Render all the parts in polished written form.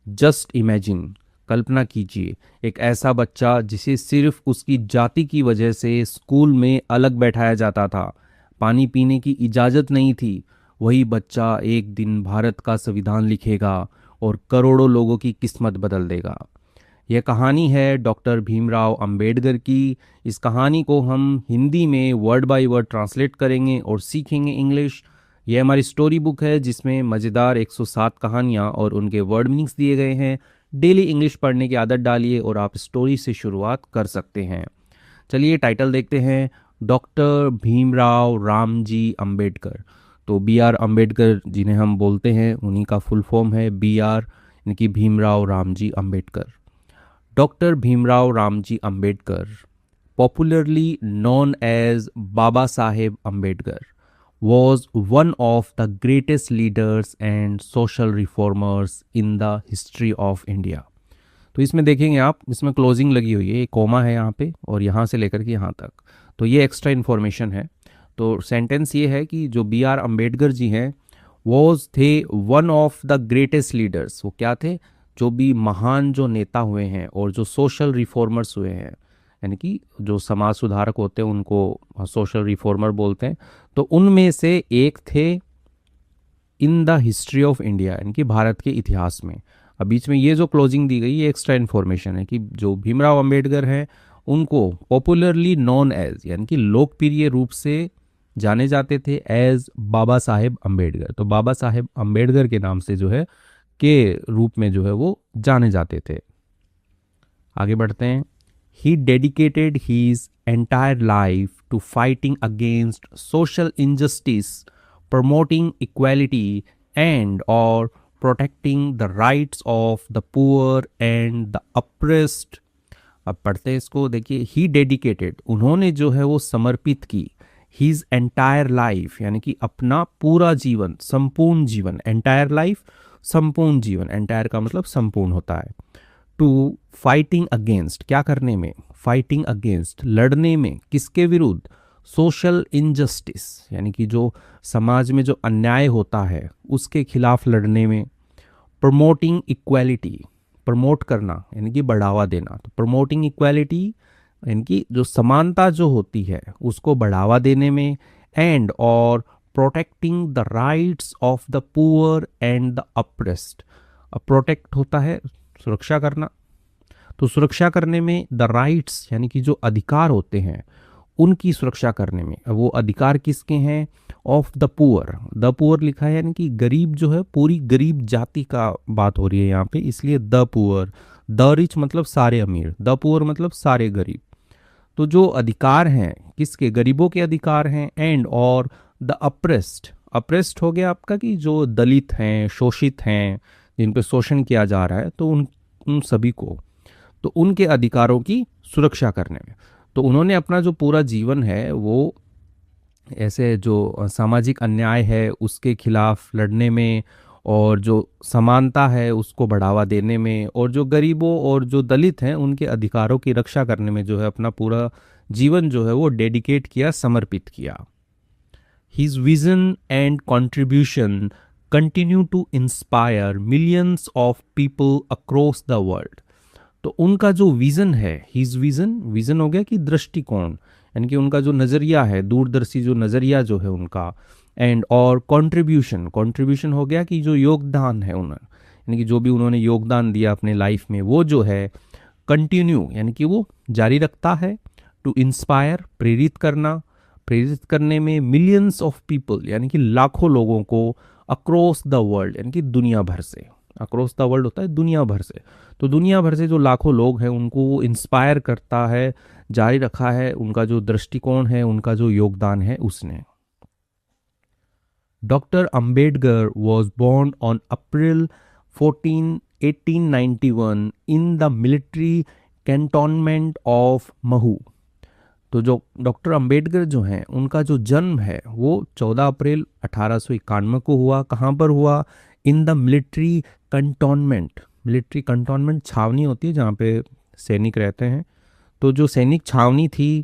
Just imagine, कल्पना कीजिए, एक ऐसा बच्चा जिसे सिर्फ उसकी जाति की वजह से स्कूल में अलग बैठाया जाता था, पानी पीने की इजाज़त नहीं थी, वही बच्चा एक दिन भारत का संविधान लिखेगा और करोड़ों लोगों की किस्मत बदल देगा। यह कहानी है डॉक्टर भीमराव अंबेडकर की। इस कहानी को हम हिंदी में वर्ड बाय वर्ड ट्रांसलेट करेंगे और सीखेंगे इंग्लिश। यह हमारी स्टोरी बुक है जिसमें मज़ेदार 107 कहानियाँ और उनके वर्ड मीनिंग्स दिए गए हैं। डेली इंग्लिश पढ़ने की आदत डालिए और आप स्टोरी से शुरुआत कर सकते हैं। चलिए टाइटल देखते हैं, डॉक्टर भीमराव रामजी अंबेडकर। तो बी आर अम्बेडकर जिन्हें हम बोलते हैं उन्हीं का फुल फॉर्म है बी आर, यानी कि Bhimrao Ramji Ambedkar. Doctor Bhimrao Ramji Ambedkar, popularly known as Baba Saheb Ambedkar, was one of the greatest leaders and social reformers in the history of India। तो इसमें देखेंगे आप, इसमें क्लोजिंग लगी हुई है, एक कोमा है यहाँ पे और यहाँ से लेकर के यहाँ तक, तो ये एक्स्ट्रा इन्फॉर्मेशन है। तो सेंटेंस ये है कि जो बी आर अम्बेडकर जी हैं वॉज थे one of the greatest leaders. वो क्या थे? जो भी महान जो नेता हुए हैं और जो सोशल रिफॉर्मर्स हुए हैं, यानी कि जो समाज सुधारक होते हैं उनको सोशल रिफॉर्मर बोलते हैं, तो उनमें से एक थे in the history of India, यानी कि भारत के इतिहास में। अब बीच में ये जो क्लोजिंग दी गई ये एक्स्ट्रा इन्फॉर्मेशन है कि जो भीमराव अंबेडकर हैं उनको पॉपुलरली नॉन एज, यानी कि लोकप्रिय रूप से जाने जाते थे एज बाबा साहेब अंबेडकर। तो बाबा साहेब अंबेडकर के नाम से जो है के रूप में जो है वो जाने जाते थे। आगे बढ़ते हैं। He dedicated his entire life to fighting against social injustice, promoting equality, and or protecting the rights of the poor and the oppressed। अब पढ़ते हैं इसको, देखिए। ही डेडिकेटेड, उन्होंने जो है वो समर्पित की, हिज एंटायर लाइफ, यानी कि अपना पूरा जीवन, संपूर्ण जीवन। एंटायर लाइफ, संपूर्ण जीवन। एंटायर का मतलब संपूर्ण होता है। टू फाइटिंग अगेंस्ट, क्या करने में? फाइटिंग अगेंस्ट, लड़ने में। किसके विरुद्ध? सोशल इनजस्टिस, यानी कि जो समाज में जो अन्याय होता है उसके खिलाफ लड़ने में। प्रमोटिंग इक्वालिटी, प्रमोट करना यानी कि बढ़ावा देना। तो प्रमोटिंग इक्वालिटी यानी कि जो समानता जो होती है उसको बढ़ावा देने में। एंड और protecting the rights of the poor and the apprised. Protect होता है सुरक्षा करना, तो सुरक्षा करने में द राइट्स यानी कि जो अधिकार होते हैं उनकी सुरक्षा करने में। अब वो अधिकार किसके हैं? Of the poor, the poor लिखा है यानी कि गरीब जो है, पूरी गरीब जाति का बात हो रही है यहाँ पे, इसलिए द पुअर। द रिच मतलब सारे अमीर, द पुअर मतलब सारे गरीब। तो जो अधिकार हैं किसके? गरीबों के अधिकार हैं। एंड और द अप्रेस्ड, अप्रेस्ड हो गया आपका कि जो दलित हैं, शोषित हैं, जिन पे शोषण किया जा रहा है, तो उन सभी को, तो उनके अधिकारों की सुरक्षा करने में। तो उन्होंने अपना जो पूरा जीवन है वो ऐसे जो सामाजिक अन्याय है उसके खिलाफ लड़ने में, और जो समानता है उसको बढ़ावा देने में, और जो गरीबों और जो दलित हैं उनके अधिकारों की रक्षा करने में जो है अपना पूरा जीवन जो है वो डेडिकेट किया, समर्पित किया। His vision and contribution continue to inspire millions of people across the world। तो उनका जो विज़न है, हिज विज़न, विज़न हो गया कि दृष्टिकोण, यानी कि उनका जो नज़रिया है, दूरदर्शी जो नज़रिया जो है उनका। एंड और कंट्रीब्यूशन, कंट्रीब्यूशन हो गया कि जो योगदान है उन्होंने, यानी कि जो भी उन्होंने योगदान दिया अपने लाइफ में वो जो है कंटिन्यू, यानी कि वो जारी रखता है। टू इंस्पायर, प्रेरित करना, प्रेरित करने में मिलियंस ऑफ पीपल यानी कि लाखों लोगों को, अक्रॉस द वर्ल्ड यानी कि दुनिया भर से। अक्रॉस द वर्ल्ड होता है दुनिया भर से, तो दुनिया भर से जो लाखों लोग हैं उनको वो इंस्पायर करता है, जारी रखा है उनका जो दृष्टिकोण है, उनका जो योगदान है उसने। Doctor Ambedkar was born on April 14, 1891 in the military cantonment of Mhow. तो जो डॉक्टर अंबेडकर जो हैं उनका जो जन्म है वो 14 अप्रैल 1891 को हुआ। कहाँ पर हुआ? इन the military cantonment. Military cantonment छावनी होती है जहाँ पे सैनिक रहते हैं, तो जो सैनिक छावनी थी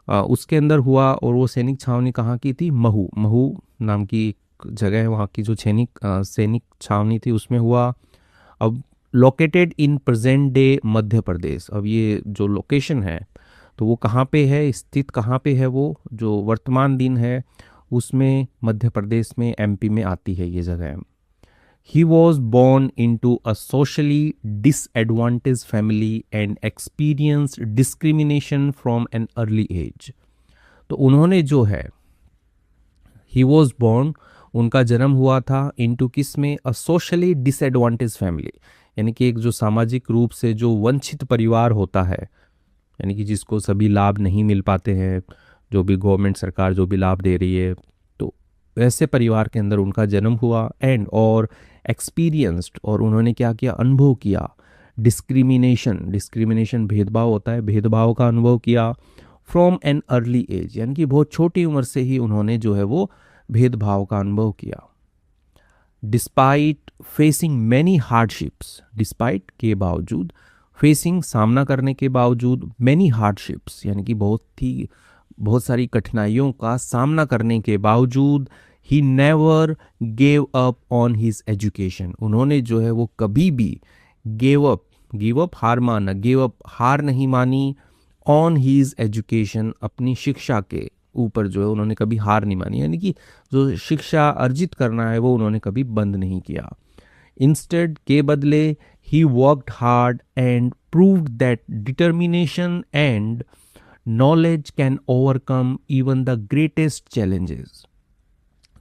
उसके अंदर हुआ। और वो सैनिक छावनी कहाँ की थी? महू, महू नाम की एक जगह है, वहाँ की जो सैनिक छावनी थी उसमें हुआ। अब located in present day Madhya Pradesh. अब ये जो लोकेशन है तो वो कहाँ पे है, स्थित कहाँ पे है, वो जो वर्तमान दिन है उसमें मध्य प्रदेश में, एमपी में आती है ये जगह। He was born into a socially disadvantaged family and experienced discrimination from an early age। तो उन्होंने जो है, ही वॉज बॉर्न, उनका जन्म हुआ था, इनटू किस में, अ सोशली डिसएडवांटेज फैमिली, यानी कि एक जो सामाजिक रूप से जो वंचित परिवार होता है, यानी कि जिसको सभी लाभ नहीं मिल पाते हैं, जो भी गवर्नमेंट सरकार जो भी लाभ दे रही है, तो वैसे परिवार के अंदर उनका जन्म हुआ। एंड और एक्सपीरियंस्ड, और उन्होंने क्या किया, अनुभव किया, डिस्क्रिमिनेशन भेदभाव होता है, भेदभाव का अनुभव किया फ्रॉम एन अर्ली एज, यानी कि बहुत छोटी उम्र से ही उन्होंने जो है वो भेदभाव का अनुभव किया। Despite facing many hardships, despite के बावजूद, फेसिंग सामना करने के बावजूद, मैनी हार्डशिप्स यानी कि बहुत सारी कठिनाइयों का सामना करने के बावजूद, he never gave up on his education, उन्होंने जो है वो कभी भी गिव अप हार माना, गिव अप हार नहीं मानी, ऑन हीज एजुकेशन, अपनी शिक्षा के ऊपर जो है उन्होंने कभी हार नहीं मानी, यानी कि जो शिक्षा अर्जित करना है वो उन्होंने कभी बंद नहीं किया। इंस्टेड, के बदले, he worked hard and proved that determination and knowledge can overcome even the greatest challenges.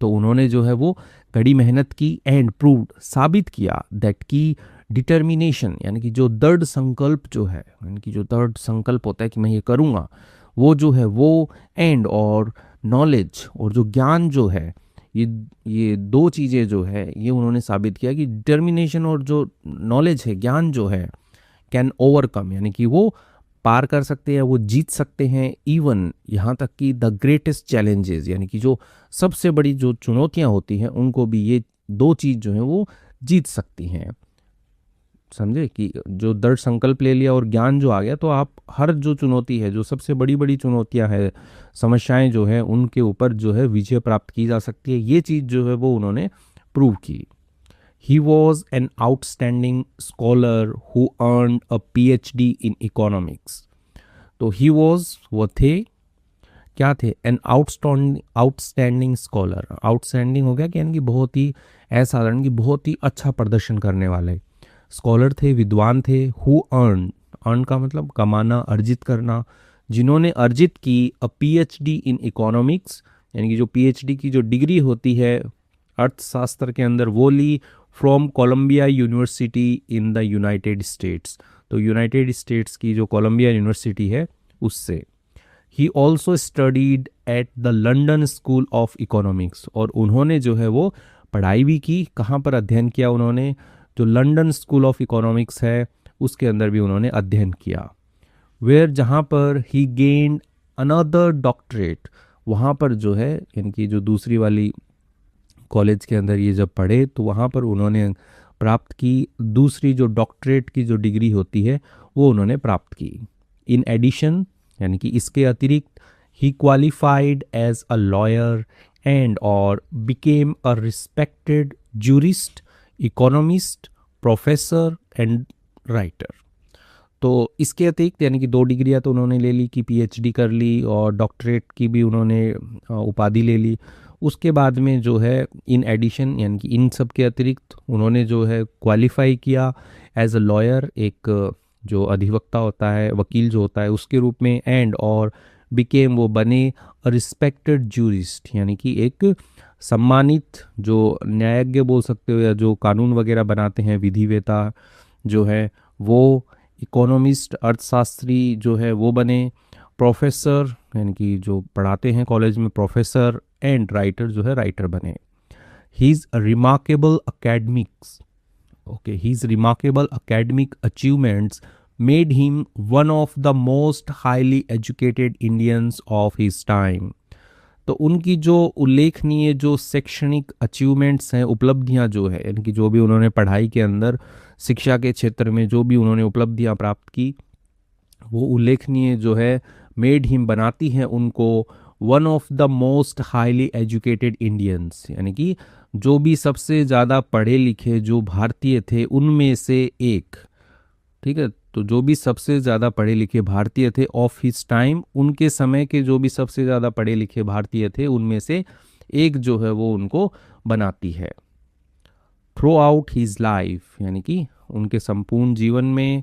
तो उन्होंने जो है वो कड़ी मेहनत की, एंड प्रूव्ड, साबित किया, दैट की डिटर्मिनेशन यानी कि जो दृढ़ संकल्प जो है, यानी कि जो दृढ़ संकल्प होता है कि मैं ये करूँगा, वो जो है वो, एंड और नॉलेज, और जो ज्ञान जो है, ये दो चीज़ें जो है ये उन्होंने साबित किया कि डिटर्मिनेशन और जो नॉलेज है, ज्ञान जो है, कैन ओवरकम यानी कि वो पार कर सकते हैं, वो जीत सकते हैं, इवन यहाँ तक कि द ग्रेटेस्ट चैलेंजेस यानी कि जो सबसे बड़ी जो चुनौतियाँ होती हैं उनको भी ये दो चीज़ जो है वो जीत सकती हैं। समझे कि जो दृढ़ संकल्प ले लिया और ज्ञान जो आ गया तो आप हर जो चुनौती है, जो सबसे बड़ी बड़ी चुनौतियां है, समस्याएं जो है, उनके ऊपर जो है विजय प्राप्त की जा सकती है। ये चीज़ जो है वो उन्होंने प्रूव की। He was an outstanding scholar who earned a PhD in economics. तो ही वॉज, वो थे, क्या थे, एन आउटस्टैंडिंग स्कॉलर। आउटस्टैंडिंग हो गया कि यानी कि बहुत ही असाधारण, कि बहुत ही अच्छा प्रदर्शन करने वाले स्कॉलर थे, विद्वान थे। हु अर्न का मतलब कमाना, अर्जित करना, जिन्होंने अर्जित की अ PhD इन इकोनॉमिक्स, यानी कि जो PhD की जो डिग्री होती है अर्थशास्त्र के अंदर, वो ली from Columbia University in the United States. तो यूनाइटेड स्टेट्स की जो कोलंबिया यूनिवर्सिटी है उससे। He also studied at the London School of Economics, और उन्होंने जो है वो पढ़ाई भी की, कहाँ पर अध्ययन किया उन्होंने, जो लंदन स्कूल ऑफ इकोनॉमिक्स है उसके अंदर भी उन्होंने अध्ययन किया। वेयर, जहाँ पर ही गेन्ड अनदर डॉक्टरेट, वहाँ पर जो है यानी कि जो दूसरी वाली कॉलेज के अंदर ये जब पढ़े तो वहाँ पर उन्होंने प्राप्त की दूसरी जो डॉक्टरेट की जो डिग्री होती है वो उन्होंने प्राप्त की। इन एडिशन यानी कि इसके अतिरिक्त, he qualified as a lawyer and और became a respected jurist, economist, professor and writer. तो इसके अतिरिक्त यानी कि दो डिग्रियां तो उन्होंने ले ली, कि PhD कर ली और डॉक्टरेट की भी उन्होंने उपाधि ले ली। उसके बाद में जो है इन एडिशन यानी कि इन सब के अतिरिक्त उन्होंने जो है क्वालिफाई किया एज अ लॉयर, एक जो अधिवक्ता होता है, वकील जो होता है उसके रूप में, एंड और बिकेम, वो बने रिस्पेक्टेड जूरिस्ट यानी कि एक सम्मानित जो न्यायज्ञ बोल सकते हो, या जो कानून वगैरह बनाते हैं, विधिवेता जो है वो, इकोनॉमिस्ट अर्थशास्त्री जो है वो बने, प्रोफेसर यानी कि जो पढ़ाते हैं कॉलेज में प्रोफेसर, एंड राइटर जो है राइटर बने। His remarkable academics, okay, his remarkable academic achievements made him one of the most highly educated Indians of his time. तो उनकी जो उल्लेखनीय जो शैक्षणिक अचीवमेंट्स हैं, उपलब्धियां जो है, यानी कि जो भी उन्होंने पढ़ाई के अंदर शिक्षा के क्षेत्र में जो भी उन्होंने उपलब्धियां प्राप्त की, वो उल्लेखनीय जो है, मेड हिम बनाती हैं उनको one of the most highly educated Indians, यानी कि जो भी सबसे ज़्यादा पढ़े लिखे जो भारतीय थे उनमें से एक। ठीक है, तो जो भी सबसे ज़्यादा पढ़े लिखे भारतीय थे ऑफ हिज टाइम, उनके समय के जो भी सबसे ज़्यादा पढ़े लिखे भारतीय थे उनमें से एक जो है वो उनको बनाती है। थ्रू आउट हिज लाइफ, यानी कि उनके संपूर्ण जीवन में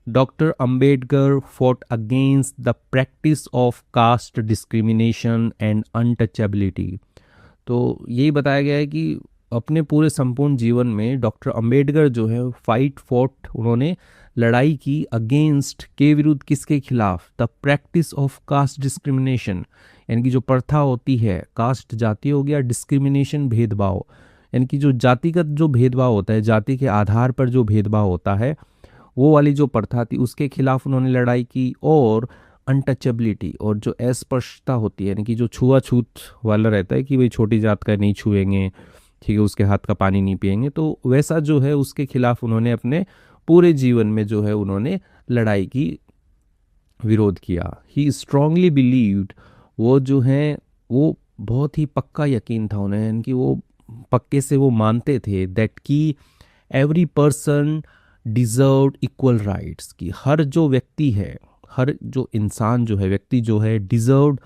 doctor Ambedkar fought against the practice of caste discrimination and untouchability. तो यही बताया गया है कि अपने पूरे संपूर्ण जीवन में डॉक्टर अंबेडकर जो है फाइट फॉट, उन्होंने लड़ाई की अगेंस्ट, के विरुद्ध, किसके खिलाफ, the practice of caste discrimination, यानी कि जो प्रथा होती है, कास्ट जाति हो गया, डिस्क्रिमिनेशन भेदभाव, यानी कि जो जातिगत जो भेदभाव होता है, जाति के आधार पर जो भेदभाव होता है, वो वाली जो प्रथा थी उसके खिलाफ उन्होंने लड़ाई की। और अनटचेबिलिटी, और जो अस्पृश्यता होती है, यानी कि जो छुआछूत वाला रहता है कि भाई छोटी जात का नहीं छुएंगे, ठीक है, उसके हाथ का पानी नहीं पिएंगे, तो वैसा जो है उसके खिलाफ उन्होंने अपने पूरे जीवन में जो है उन्होंने लड़ाई की, विरोध किया। ही स्ट्रांगली बिलीव्ड, वो जो है वो बहुत ही पक्का यकीन था उन्हें, यानी कि वो पक्के से वो मानते थे दैट कि every person deserve equal rights, कि हर जो व्यक्ति है, हर जो इंसान जो है, व्यक्ति जो है, डिजर्व,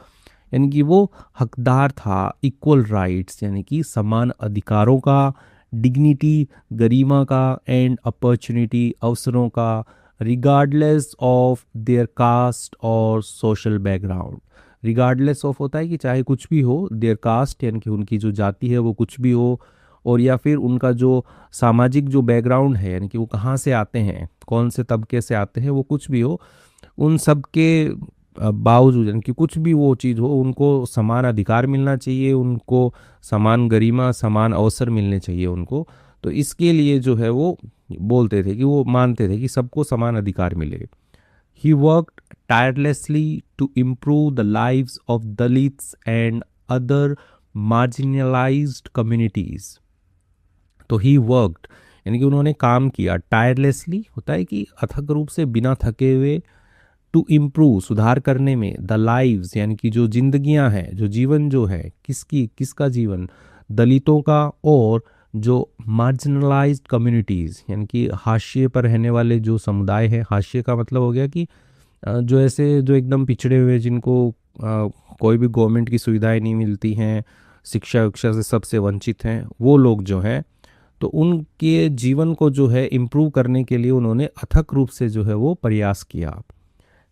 यानी कि वो हकदार था इक्वल राइट्स, यानी कि समान अधिकारों का, डिग्निटी, गरिमा का, एंड अपॉर्चुनिटी, अवसरों का, रिगार्डलेस ऑफ देयर कास्ट और सोशल बैकग्राउंड। रिगार्डलेस ऑफ होता है कि चाहे कुछ भी हो, देयर कास्ट यानी कि उनकी जो जाति है वो कुछ भी हो, और या फिर उनका जो सामाजिक जो बैकग्राउंड है, यानी कि वो कहाँ से आते हैं, कौन से तबके से आते हैं, वो कुछ भी हो, उन सब के बावजूद, यानी कि कुछ भी वो चीज़ हो, उनको समान अधिकार मिलना चाहिए, उनको समान गरिमा, समान अवसर मिलने चाहिए उनको। तो इसके लिए जो है वो बोलते थे कि वो मानते थे कि सबको समान अधिकार मिले। He worked tirelessly to improve the lives of Dalits and other marginalised communities. तो ही वर्कड, यानी कि उन्होंने काम किया, टायरलेसली होता है कि अथक रूप से, बिना थके हुए, टू इम्प्रूव, सुधार करने में, द लाइव्स यानी कि जो जिंदगियां हैं, जो जीवन जो है, किसका जीवन, दलितों का, और जो मार्जिनलाइज्ड कम्युनिटीज़ यानी कि हाशिए पर रहने वाले जो समुदाय हैं, हाशिए का मतलब हो गया कि जो ऐसे जो एकदम पिछड़े हुए, जिनको कोई भी गवर्नमेंट की सुविधाएं नहीं मिलती हैं, शिक्षा से सबसे वंचित हैं, वो लोग जो हैं, तो उनके जीवन को जो है इम्प्रूव करने के लिए उन्होंने अथक रूप से जो है वो प्रयास किया।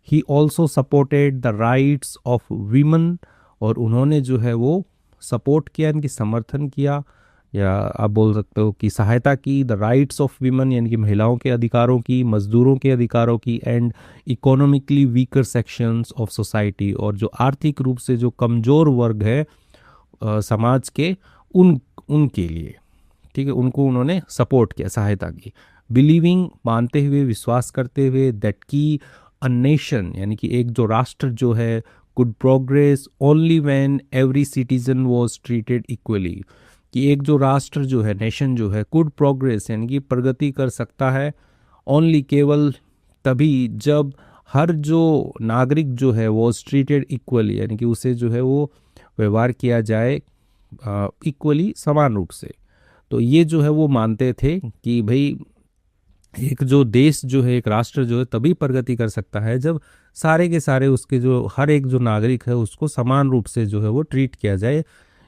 He also supported the rights of women, और उन्होंने जो है वो सपोर्ट किया, इनकी समर्थन किया, या आप बोल सकते हो कि सहायता की, द राइट्स ऑफ वीमेन यानी कि महिलाओं के अधिकारों की, मजदूरों के अधिकारों की, and economically weaker sections of society, और जो आर्थिक रूप से जो कमज़ोर वर्ग है समाज के, उनके लिए, ठीक है, उनको उन्होंने सपोर्ट किया, सहायता की। बिलीविंग, मानते हुए, विश्वास करते हुए, दैट की अ नेशन यानी कि एक जो राष्ट्र जो है, could progress only when every citizen was treated equally, कि एक जो राष्ट्र जो है, नेशन जो है, कुड प्रोग्रेस यानी कि प्रगति कर सकता है, ओनली, केवल तभी, जब हर जो नागरिक जो है वाज ट्रीटेड इक्वली, यानी कि उसे जो है वो व्यवहार किया जाए इक्वली, समान रूप से। तो ये जो है वो मानते थे कि भाई एक जो देश जो है, एक राष्ट्र जो है, तभी प्रगति कर सकता है जब सारे के सारे उसके जो हर एक जो नागरिक है उसको समान रूप से जो है वो ट्रीट किया जाए,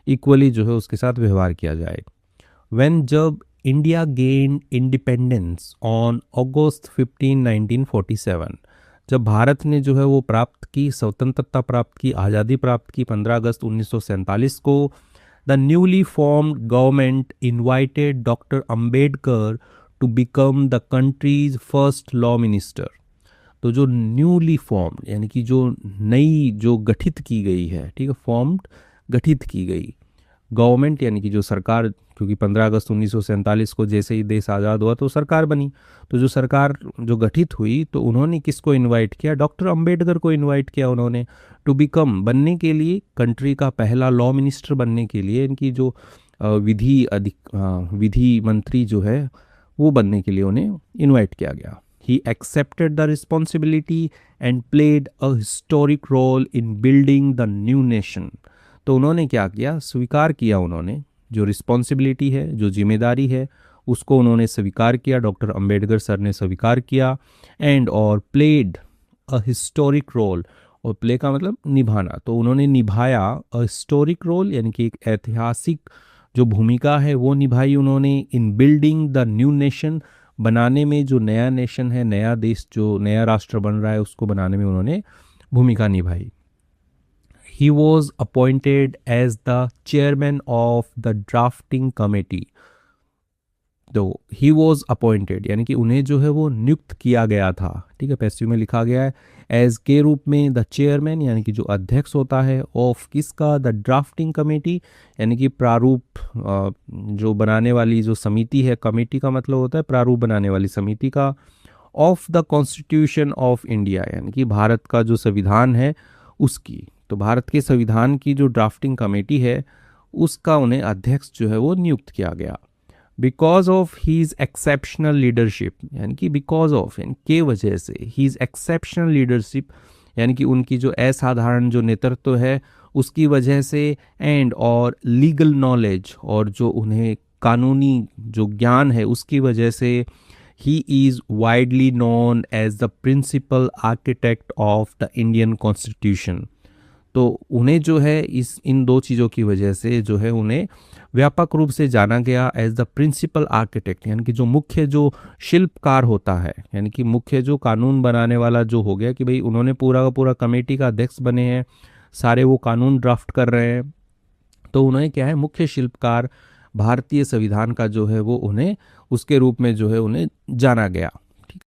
इक्वली जो है उसके साथ व्यवहार किया जाए। व्हेन जब India gain independence on August 15, 1947, जब भारत ने जो है वो प्राप्त की, स्वतंत्रता प्राप्त की, आज़ादी प्राप्त की 15 अगस्त 1947 को, the newly formed government invited doctor Ambedkar to become the country's first law minister. तो जो न्यूली फॉर्म्ड यानी कि जो नई जो गठित की गई है, ठीक है, फॉर्म्ड गठित की गई, गवर्नमेंट यानी कि जो सरकार, क्योंकि 15 अगस्त 1947 को जैसे ही देश आज़ाद हुआ तो सरकार बनी, तो जो सरकार जो गठित हुई तो उन्होंने किसको इनवाइट किया, डॉक्टर अंबेडकर को इनवाइट किया उन्होंने, टू बिकम, बनने के लिए, कंट्री का पहला लॉ मिनिस्टर बनने के लिए, इनकी जो विधि मंत्री जो है वो बनने के लिए उन्हें इनवाइट किया गया। He accepted the responsibility and played a historic role in building the new nation. तो उन्होंने क्या किया, स्वीकार किया, उन्होंने जो रिस्पॉन्सिबिलिटी है, जो जिम्मेदारी है, उसको उन्होंने स्वीकार किया, डॉक्टर अंबेडकर सर ने स्वीकार किया, एंड और प्लेड अ हिस्टोरिक रोल, और प्ले का मतलब निभाना, तो उन्होंने निभाया अ हिस्टोरिक रोल यानी कि एक ऐतिहासिक जो भूमिका है वो निभाई उन्होंने, इन बिल्डिंग द न्यू नेशन, बनाने में, जो नया नेशन है, नया देश, जो नया राष्ट्र बन रहा है, उसको बनाने में उन्होंने भूमिका निभाई। He was appointed as the chairman of the drafting committee. तो ही वॉज अपॉइंटेड यानी कि उन्हें जो है वो नियुक्त किया गया था, ठीक है, पैसिव में लिखा गया है, एज के रूप में, द चेयरमैन यानी कि जो अध्यक्ष होता है, ऑफ किसका, द ड्राफ्टिंग कमेटी यानी कि प्रारूप जो बनाने वाली जो समिति है, कमेटी का मतलब होता है प्रारूप बनाने वाली समिति का, of the constitution of India यानी कि भारत का जो संविधान है उसकी, तो भारत के संविधान की जो ड्राफ्टिंग कमेटी है उसका उन्हें अध्यक्ष जो है वो नियुक्त किया गया। Because of his exceptional leadership यानी कि बिकॉज ऑफ यानी के वजह से, हीज एक्सेप्शनल लीडरशिप यानी कि उनकी जो असाधारण जो नेतृत्व है उसकी वजह से, एंड और लीगल नॉलेज और जो उन्हें कानूनी जो ज्ञान है उसकी वजह से, he is widely known as the principal architect of the Indian constitution. तो उन्हें जो है इन दो चीज़ों की वजह से जो है उन्हें व्यापक रूप से जाना गया एज द प्रिंसिपल आर्किटेक्ट यानी कि जो मुख्य जो शिल्पकार होता है, यानी कि मुख्य जो कानून बनाने वाला जो हो गया कि भाई उन्होंने पूरा का पूरा कमेटी का अध्यक्ष बने हैं, सारे वो कानून ड्राफ्ट कर रहे हैं, तो उन्हें क्या है, मुख्य शिल्पकार भारतीय संविधान का जो है वो उन्हें उसके रूप में जो है उन्हें जाना गया।